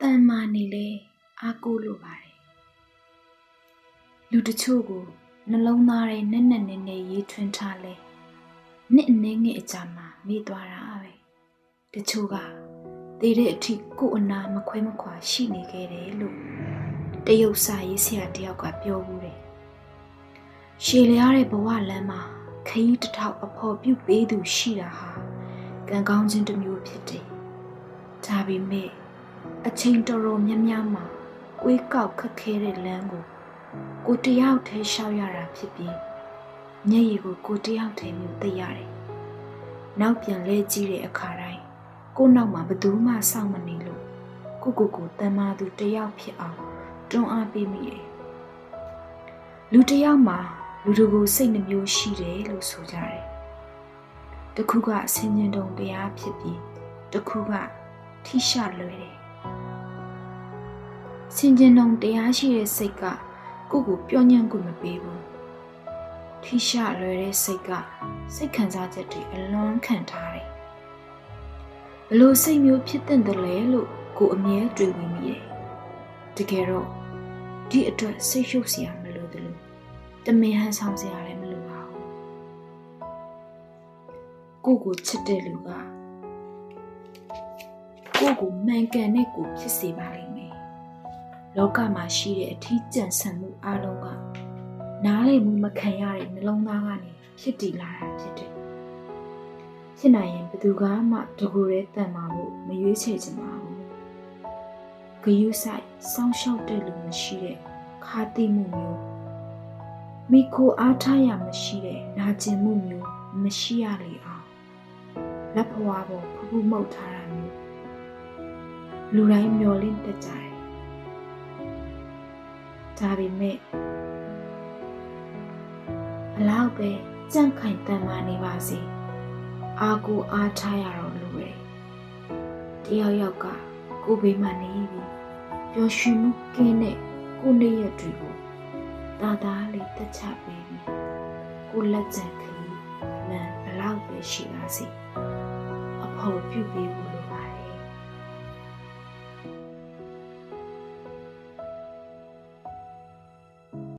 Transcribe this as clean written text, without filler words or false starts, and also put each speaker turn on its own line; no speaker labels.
န်မာနေလေအားကိုးလိုပါတယ်လူတချို့ကိုနှလုံးသားထဲနဲ့ရေးထွင်းထားလဲနှစ်အနည်းငယ်အကြာမှာမေ့သွားတာပဲတချို့ကသေတဲ့အထိကိုယ်အနာမခွဲမခွာရှိနေခဲ့တယ်လို့တရုတ်စာရေးဆရာတယောက်ကပြောဘူးတယ်ရှည်လျားတဲ့ဘဝလမ်းမှာခရီးတစ်ထောက်အဖော်ပြုတ်ပေးသူရှိတာဟာကံကောင်းခြင်းတစ်မျိုးဖြစ်တယ်ဒါပေမဲ့အချိန်တော်တော်များများမှာကွေးကောက်ခက်ခဲတဲ့လမ်းကိုတယောက်တည်းရှောက်ရတာဖြစ်ပြီးမျက်ရည်ကိုတယောက်တည်းမျိုးသိရတယ်နောက်ပြန်လဲကြည့်တဲ့အခါတိုင်းကိုနောက်မှာဘယ်သူမှစောင့်မနေလို့ကိုတန်မာသူတယောက်ဖြစ်အောင်တွန်းအားပေးမိတယ်လူတယောက်မှာလူတို့ကိုစိတ်နှမျိုးရှိတယ်လို့ဆိုကြတယ်တခုကဆင်ញင်တုံတရားဖြစ်ပြီးတခုကထိရှလွယ်တယ်ဆင်ញင်တုံတရားရှိတဲ့စိတ်ကကိုပြောညံ့ကိုမပေးဘူးထိရှလွယ်တဲ့စိတ်ကစိတ်ခံစားချက်တွေအလွန်ခံထားတယ်ဘလို့စိတ်မျိုးဖြစ်တဲ့တယ်လဲလို့ကိုအမြဲတွေးမိမိတယ်တကယ်တော့ဒီအတွက်စိတ်ရှုပ်စရာမလိုသလိုတမင်ဟန်ဆောင်စရာလည်းမလိုပါဘူးကိုချစ်တဲ့လူကကိုမှန်ကန်တဲ့ကိုဖြစ်စေပါလိမ့်မယ်လောကမှာရှိတဲ့အထီးကျန်ဆန်မှုအလုံးကနားလည်မှုမခံရတဲ့နှလုံးသားကနေဖြစ်တည်လာတာဖြစ်တယ်ဖြစ်နိုင်ရင်ဘယ်သူကမှတကူရဲတန်မာမှုမရွေးချယ်ချင်ပါဘူးဂယုဆိုင်စောင့်ရှောက်တဲ့လူမရှိတဲ့ခါတိမှုမျိုးမိကိုအားထားရမရှိတဲ့နာကျင်မှုမျိုးမရှိရလေအောင်လက်ဖွာပေါ်ဖူးဖူးမှုတ်ထားတာမျိုးလူတိုင်းမျောလင့်တတ်ကြတယ်ဒါပေမဲ့ဘလောက်ပဲကြန့်ခိုင်တန်မာနေပါစေအားကိုအားထားရတော့လိုတယ်တယောက်ယောက်ကကိုဘေးမှာနေပြီးပျော်ရွှင်မှုကင်းတဲ့ကိုနေ့ရက်တွေကိုသားလေးတက်ချပေးပြီးကိုလက်ကျန်ခရီးလမ်းဘလောက်ပဲရှိပါစေအဖို့ပြုပေးဖို့